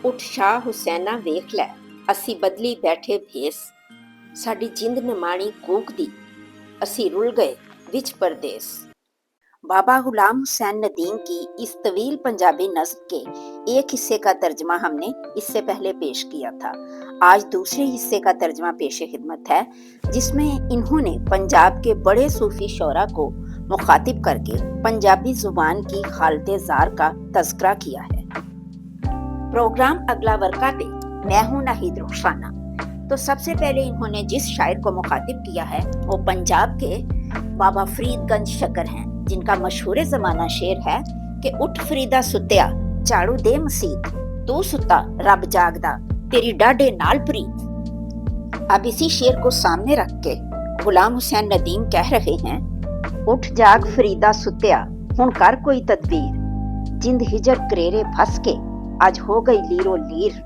ਉੱਠ ਸ਼ਾਹ ਹੁਸੈਨਾ ਵੇਖ ਲੈ, ਅਸੀਂ ਬਦਲੀ ਬੈਠੇ ਭੇਸ। ਸਾਡੀ ਜਿੰਦ ਨਿਮਾਣੀ ਕੂਕ ਦੀ, ਅਸੀਂ रुल गए विच परदेस। बाबा गुलाम हुसैन नदीम की इस तवील पंजाबी नज़्म के एक हिस्से का तर्जमा हमने इससे पहले पेश किया था। आज दूसरे हिस्से का तर्जमा पेश खिदमत है, जिसमें इन्होंने पंजाब के बड़े सूफी शोरा को मुखातिब करके पंजाबी जुबान की हालत ज़ार का तज़किरा किया है। प्रोग्राम अगला वर्का पे मैं हूं नाहिद रुखसाना। तो सबसे पहले इन्होंने जिस शायर को मुखातिब किया है वो पंजाब के बाबा फरीदगंज शकर हैं, जिनका मशहूर ज़माना शेर है कि उठ फरीदा सुत्या झाड़ू दे मसीत, तू सुता रब जागदा तेरी डाढे नाल प्रीत। अब इसी शेर को सामने रख के गुलाम हुसैन नदीम कह रहे हैं, उठ जाग फरीदा सुत्या हुण कर कोई तदबीर, जिंद हिजर करेरे फंस के आज हो गई लीरो लीर।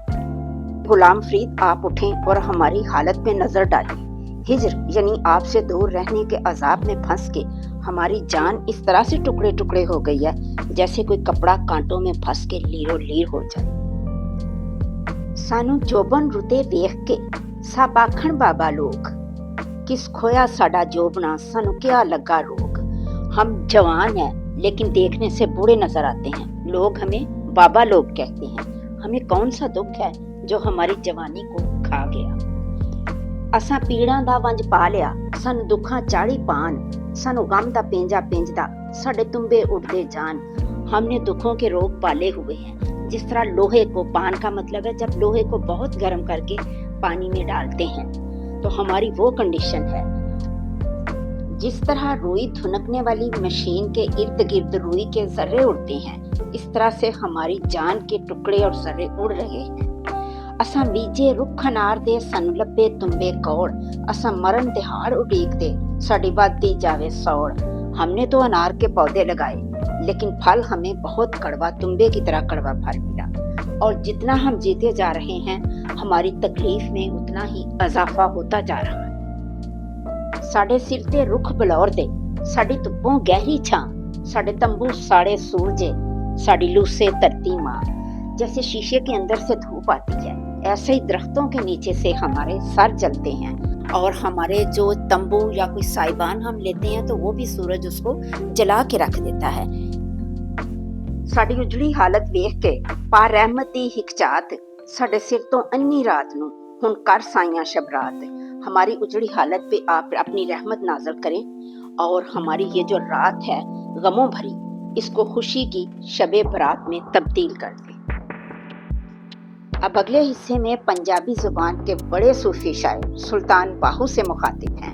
गुलाम फरीद आप उठें और हमारी हालत पे नजर डालें। हिजर यानी आपसे दूर रहने के अजाब में फंस के हमारी जान इस तरह से टुकड़े टुकड़े हो गई है जैसे कोई कपड़ा कांटों में फंस के लीरो लीर हो जाए। सानू जोबन रुते वेख के सब आखण बाबा लोग, किस खोया साडा जोबना सानू क्या लगा रोग। हम जवान हैं लेकिन देखने से बूढ़े नजर आते हैं, लोग हमें बाबा लोग कहते हैं। हमें कौन सा दुख है जो हमारी जवानी को खा गया। असां पीड़ां दा वंज पा लिया, सानू दुखां चाड़ी पान, सानू गम दा पेंजा पेंजदा साडे तुम्बे उड़दे जान। हमने दुखों के रोग पाले हुए हैं। जिस तरह लोहे को, पान का मतलब है जब लोहे को बहुत गर्म करके पानी में डालते हैं, तो हमारी वो कंडीशन है। जिस तरह रुई धुनकने वाली मशीन के इर्द गिर्द रुई के जर्रे उड़ते हैं, इस तरह से हमारी जान के टुकड़े और जर्रे उड़ रहे हैं। असां बीजे रुख अनार दे सन लब्बे तुम्बे कौड़, असां मरण दिहाड़ उड़ीक दे साडी वादी जावे सौड़। हमने तो अनार के पौधे लगाए लेकिन फल हमें बहुत कड़वा, तुम्बे की तरह कड़वा फल मिला। और जितना हम जीते जा रहे हैं हमारी तकलीफ में उतना ही इजाफा होता जा रहा है। साडे सिर ते रुख बलौर दे, साडी धुप्पों गहरी छां, साडे तंबू साड़े सूरजे, साडी लूसे धरती मां। जैसे शीशे के अंदर से धूप आती है, ऐसे ही दरख्तों के नीचे से हमारे सर जलते हैं, और हमारे जो तंबू या कोई साइबान हम लेते हैं तो वो भी सूरज उसको जला के रख देता है। साडी उजड़ी हालत वेख के पा रहमत दी हिकचात, साडे सिर तो अन्नी रात नूं हुण कर साइयां शबरात। हमारी उजड़ी हालत पे आप अपनी रहमत नाज़िल करें और हमारी ये जो रात है गमों भरी, इसको खुशी की शबे बरात में तब्दील कर दें। अब अगले हिस्से में पंजाबी जुबान के बड़े सूफी शायर सुल्तान बाहू से मुखातिब हैं,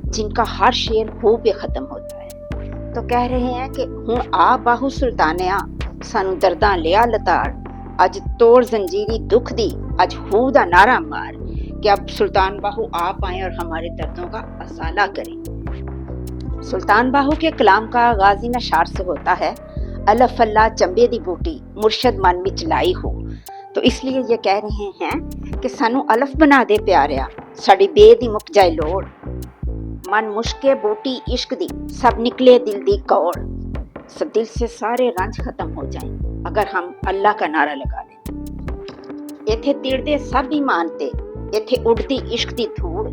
जिनका हर शेर खूब पे खत्म होता है। तो कह रहे हैं कि हुण आ बाहू सुल्तानिया सानू दर्दां लिया लताड़, अज तोड़ जंजीरी दुख दी अज हू दा नारा मार। कि अब सुल्तान बाहू आप आए और हमारे दर्दों का असाला करें। सुल्तान बाहू के कलाम का आगाज इन अशार से होता है, अलफ अल्लाह चंबे दी बूटी मुर्शद मन विच लाई हो। तो इसलिए ये कह रहे हैं कि सानू अलफ बना दे प्यारिया, साडी बे दी मुक जाए लोड़। मन मुश्के बूटी इश्क दी सब निकले दिल दी कौड़। सब दिल से सारे रंज खत्म हो जाएं अगर हम अल्लाह का नारा लगा लें। इथे तिड़दे सब ईमान ते, इथे उड़दी इश्क दी धूड़।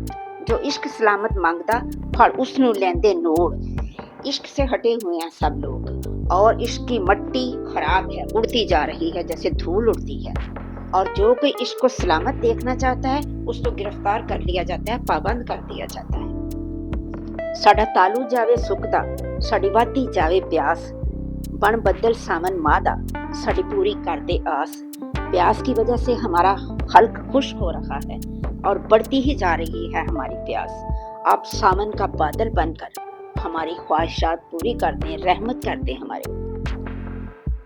जो इश्क सलामत मंगदा फल उसनू लेंदे नोड़। इश्क से हटे हुए हैं सब लोग और इश्क की मट्टी खराब है, उड़ती जा रही है जैसे धूल उड़ती है। और जो कोई इश्क को सलामत देखना चाहता है उसको गिरफ्तार कर लिया जाता है, पाबंद कर दिया जाता है। साडा तालू जावे सुखदा, साडी वादी जावे प्यास, बन बदल सामन मादा साडी पूरी कर दे आस। प्यास की वजह से हमारा खल्क खुश्क हो रहा है और बढ़ती ही जा रही है हमारी प्यास। आप सामन का बादल बनकर हमारी ख्वाहिशात पूरी कर दें, रहमत कर दें हमारे।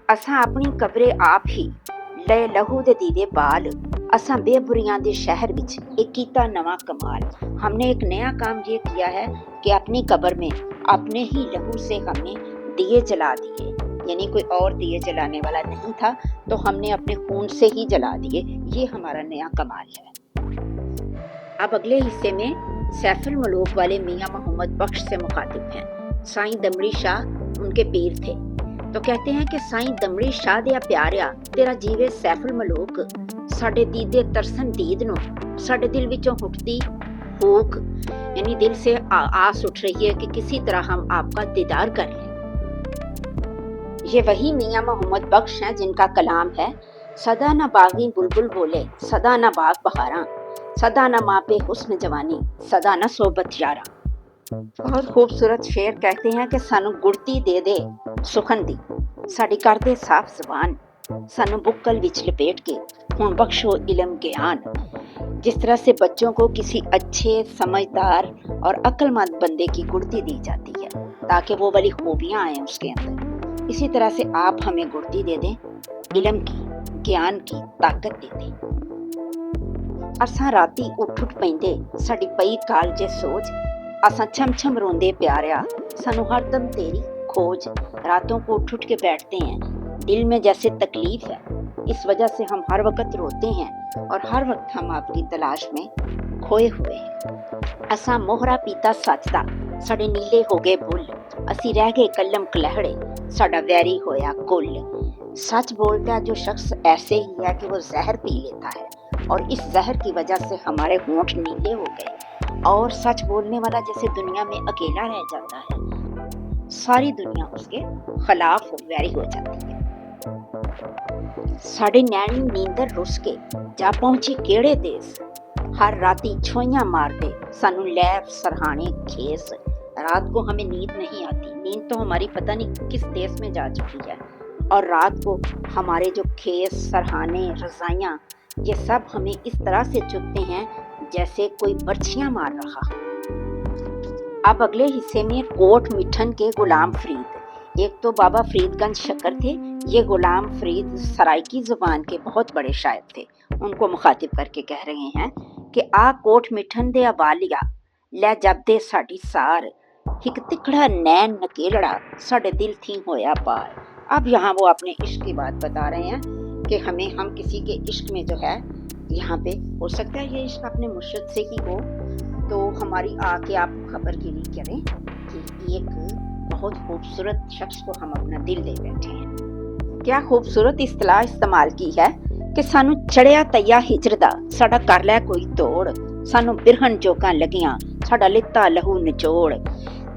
असां अपनी कब्रे आप ही ले लहू दे दीदे बाल, असां बेबुरियां दे शहर विच एक कीता नवा कमाल। हमने एक नया काम ये किया है कि अपनी कब्र में अपने ही लहू से हमने दिए जला दिए, यानी कोई और दिए जलाने वाला नहीं था तो हमने अपने खून से ही जला दिए। ये हमारा नया कमाल है। अब अगले हिस्से में सैफुल मलूक वाले मियाँ मोहम्मद बख्श से मुखातिब हैं। साईं दमड़ी शाह उनके पीर थे। तो कहते हैं कि साईं दमड़ी शाह दिया प्यारिया तेरा जीवे सैफुल मलूक, साडे दीदे तरसन दीद नो, साडे दिल विचों उठती भूख, यानी दिल से आस उठ रही है कि किसी तरह हम आपका दीदार कर लें। ये वही मियाँ मोहम्मद बख्श हैं जिनका कलाम है, सदा न बागी बुलबुल बोले, सदा न बाग बहारा, सदा न माँ पे हुस्न जवानी, सदा न सोबत यारा। बहुत खूबसूरत शेर। कहते हैं कि सानू गुड़ती दे दे सुखन दी, साड़ी कर दे साफ जबान, सानू बुक्कल विच लपेट के हुण बख्शो इल्म ज्ञान। जिस तरह से बच्चों को किसी अच्छे समझदार और अक्लमंद बंदे की गुड़ती दी जाती है ताकि वो वाली खूबियां आए उसके अंदर, इसी तरह से आप हमें गुड़ती दे दें, इल्म की, ज्ञान की ताकत दे दें। असां राती उठ पैंदे साडी पई कालजे सोच, असां छम छम रोंदे प्यारिया, सानू हरदम तेरी खोज। रातों को उठ के बैठते हैं, दिल में जैसे तकलीफ है, इस वजह से हम हर वक्त रोते हैं और हर वक्त हम आपकी तलाश में खोए हुए हैं। असां मोहरा पीता सचदा, साडे नीले हो गए बुल, असी रह गए कलम कलहड़े, साडा वैरी होया कुल। सच बोलता है जो शख्स ऐसे ही है कि वो जहर पी लेता है और इस जहर की वजह से हमारे होंठ नीले हो गए और सच बोलने वाला जैसे दुनिया में अकेला रह जाता है, सारी दुनिया उसके खिलाफ वैरी हो जाती है। साडे नैनी नींदर रुस के जा पहुंची केड़े देश, हर राती छोइयां मार दे सानू लैफ सरहाने खेस। रात को हमें नींद नहीं आती, नींद तो हमारी पता नहीं किस देश में जा चुकी है, और रात को हमारे जो खेस सरहाने रजाइयां ये सब हमें इस तरह से चुभते हैं जैसे कोई बर्छियां मार रहा। अब अगले हिस्से में कोट मिठन के गुलाम फरीद, एक तो बाबा फरीदगंज शक्कर थे, ये गुलाम फरीद सराइकी जुबान के बहुत बड़े शायर थे। उनको मुखातिब करके कह रहे हैं कि आ कोट मिठन दे अवालिया लै जब दे साडी सार, हिक तिखड़ा नैन नकेलड़ा साडे दिल थी होया पार। अब यहाँ वो अपने इश्क की बात बता रहे हैं कि हम किसी के इश्क में जो है, यहाँ पे हो सकता है ये इश्क अपने मुर्शिद से ही हो, तो हमारी आके आप खबर गिरी करें कि एक बहुत खूबसूरत शख्स को हम अपना दिल दे बैठे हैं। क्या खूबसूरत इस्तिलाह इस्तेमाल की है कि सानू चढ़िया तैया हिजर दा साडा कर लै कोई तोड़, सानू बिरहन जोकां लगियां साडा लिता लहू निचोड़।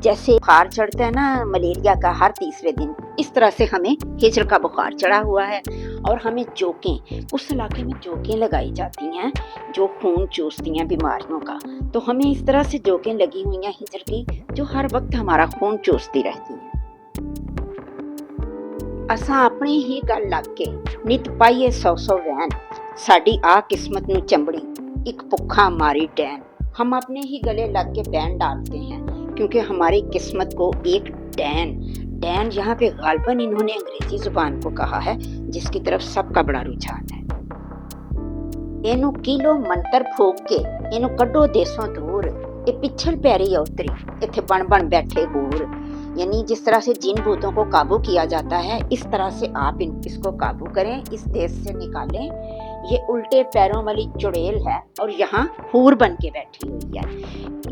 जैसे बुखार चढ़ता है ना मलेरिया का हर तीसरे दिन, इस तरह से हमें हिजर का बुखार चढ़ा हुआ है और हमें जोकें, उस इलाके में जोकें लगाई जाती हैं जो खून चूसती हैं बीमारियों का, तो हमें इस तरह से जोकें लगी हुई हैं हिजर की जो हर वक्त हमारा खून चूसती रहती हैं। असां अपनी ही गल लग के नित पाइए 100 वैन, साडी आ किस्मत नू चंबड़ी एक भुखा मारी डैन। हम अपने ही गले लग के बैन डालते हैं क्योंकि हमारी किस्मत को एक डैन यहाँ पे गालबन इन्होंने अंग्रेजी जुबान को कहा है जिसकी तरफ सबका बड़ा रुझान है। इनू किलो मंतर फूक के इनू कड्डो देसों दूर, ये पिछल पैरी उतरी इथे बन बन बैठे हूर। यानी जिस तरह से जिन भूतों को काबू किया जाता है इस तरह से आप इसको काबू करें, इस देश से निकालें। ये उल्टे पैरों वाली चुड़ैल है और यहाँ हूर बन के बैठी हुई है।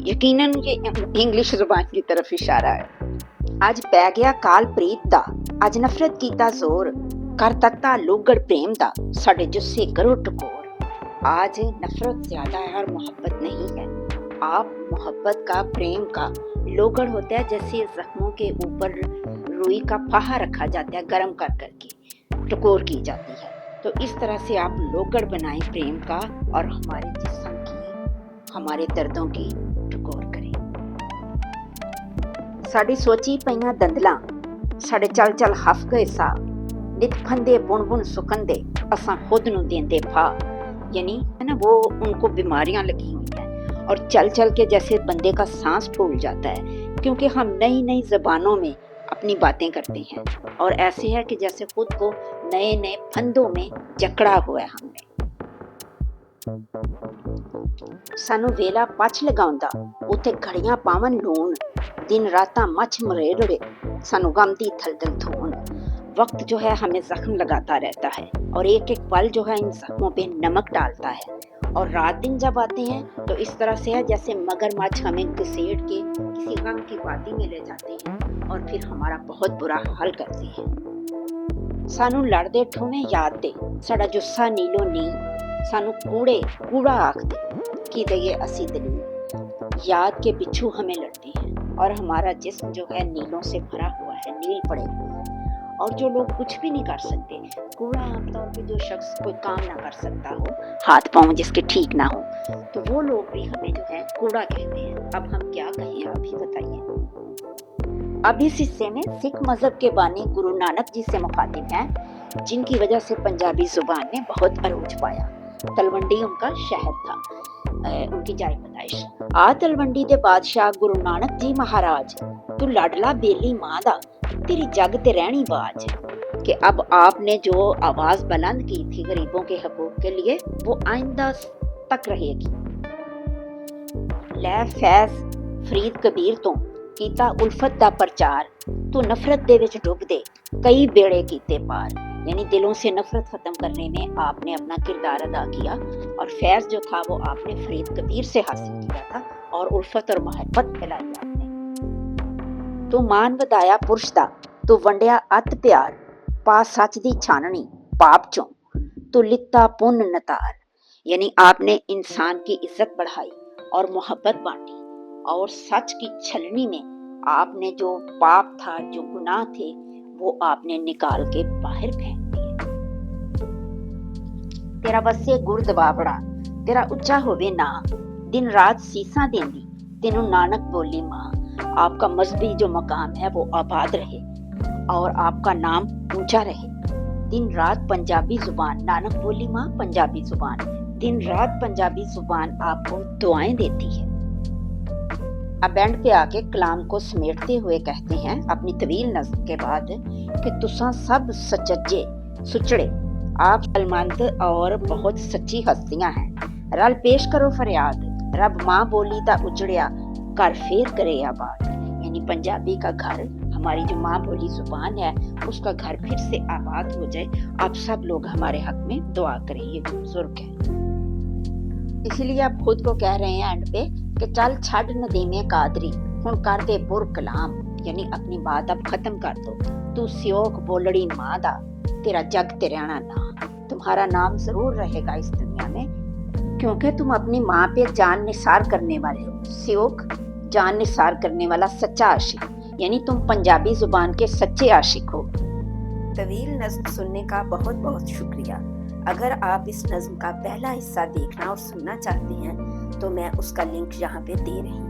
यकीनन ये इंग्लिश जुबान की तरफ इशारा है। अज पै गया काल प्रीत दा, अज नफरत कीता जोर, कर तत्ता लुगड़ प्रेम दा साडे जुस्से करो टकोर। आज नफरत ज्यादा है और मोहब्बत नहीं है। आप मोहब्बत का, प्रेम का लोगड़ होता है जैसे जख्मों के ऊपर रुई का फाहा रखा जाता है, गर्म कर करके टकोर की जाती है। तो इस तरह से आप लोगड़ बनाएं प्रेम का और हमारे जिस्म की, हमारे दर्दों की टकोर करें। साडी सोची पईयां दंदलां, साडे चल चल हफ गए सा, नित फंदे बुन बुन सुकन दे असां खुद नू देंदे फा। यानी है ना, वो उनको बीमारियां लगी हुई हैं और चल चल के जैसे बंदे का सांस फूल जाता है क्योंकि हम नई नई ज़बानों में अपनी बातें करते हैं और ऐसे है कि जैसे खुद को नए नए फंदों में जकड़ा हुआ है हमने। सानू वेला पछ लगाउंदा उते घड़ियां पावन लून, दिन रातां मछ मरेड़े सानू गम दी थलदल धोन। वक्त जो है हमें जख्म लगाता रहता है और एक एक पल जो है इन जख्मों पे नमक डालता है। और रात दिन जब आते हैं तो इस तरह से है जैसे मगरमच्छ हमें घसीट के किसी गम की वादी में ले जाते हैं और फिर हमारा बहुत बुरा हाल करते हैं। सानू लड़दे ठुमे याद दे, साडा जुस्सा नीलो नी, सानू कूड़े कूड़ा आख दे, कि दइए असी दलील। याद के पिछू हमें लड़ते हैं और हमारा जिस्म जो है नीलों से भरा हुआ है, नील पड़े हुए हैं। और जो लोग कुछ भी नहीं कर सकते, कूड़ा आमतौर पे जो शख्स कोई काम ना कर सकता हो, हाथ पांव जिसके ठीक ना हो, तो वो लोग भी हमें जो है कूड़ा कहते हैं। अब हम क्या कहें, आप ही बताइए। अब इस हिस्से में सिख मजहब के बानी गुरु नानक जी से मुखातिब हैं, जिनकी वजह से पंजाबी जुबान ने बहुत अरूज पाया। तलवंडी उनका शहर था, उनकी जाय पैदाइश। आ तलवंडी दे बादशाह गुरु नानक जी महाराज, तू लाडला बेली मां दा, तेरी जग ते रहनी बाज। कि अब आपने जो आवाज बुलंद की थी गरीबों के हकूक के लिए, वो आइंदा तक रहेगी। लै फैज फरीद कबीर तो कीता उल्फत दा प्रचार, तू नफरत दे विच डुब दे कई बेड़े कीते पार। यानी दिलों से नफरत खत्म करने में आपने अपना किरदार अदा किया, और फैज जो था वो आपने फरीद कबीर से हासिल किया था, और उल्फत और मोहब्बत फैलाई आपने। तू मान वधाया पुरुष दा, तू वंडिया अत प्यार, पा सच दी छाननी पाप चों, तू लिता पुन नतार। यानी आपने इंसान की इज्जत बढ़ाई और मोहब्बत बांटी, और सच की छलनी में आपने जो पाप था, जो गुनाह थे, वो आपने निकाल के बाहर फेंक दिए। तेरा बसे गुर दबावड़ा, तेरा उच्चा होवे ना, दिन रात सीसा देंदी तेनू नानक बोली मां। आपका मजहबी जो मकाम है वो आबाद रहे और आपका नाम ऊंचा रहे। दिन रात पंजाबी जुबान, नानक बोली मां पंजाबी जुबान, दिन रात पंजाबी जुबान आपको दुआएं देती है। अब एंड पे आके कलाम को समेटते हुए कहते हैं अपनी तवील नज़्म के बाद कि तुसा सब सचज्जे सुचड़े, आप अलमंद और बहुत सच्ची हस्तियां हैं। रल पेश करो फरियाद, रब माँ बोली दा उजड़िया घर फेर करे आबाद। यानी पंजाबी का घर, हमारी जो माँ बोली जुबान है, उसका घर फिर से आबाद हो जाए। आप सब लोग हमारे हक में दुआ करें, ये जो बुजुर्ग है। इसीलिए आप खुद को कह रहे हैं एंड पे कि चल छड़ नदीमे कादरी, हुण कर दे बुर कलाम। यानी अपनी बात अब खत्म कर दो। तू सियोक बोलड़ी माँ दा, तेरा जग ते रहना ना। तुम्हारा नाम जरूर रहेगा इस दुनिया में, क्योंकि तुम अपनी माँ पे जान निसार करने वाले हो। सियोक जान निसार करने वाला सच्चा आशिक, यानी तुम पंजाबी जुबान के सच्चे आशिक हो। तवील नज़्म सुनने का बहुत बहुत शुक्रिया। अगर आप इस नज़्म का पहला हिस्सा देखना और सुनना चाहते हैं तो मैं उसका लिंक यहाँ पे दे रही हूँ।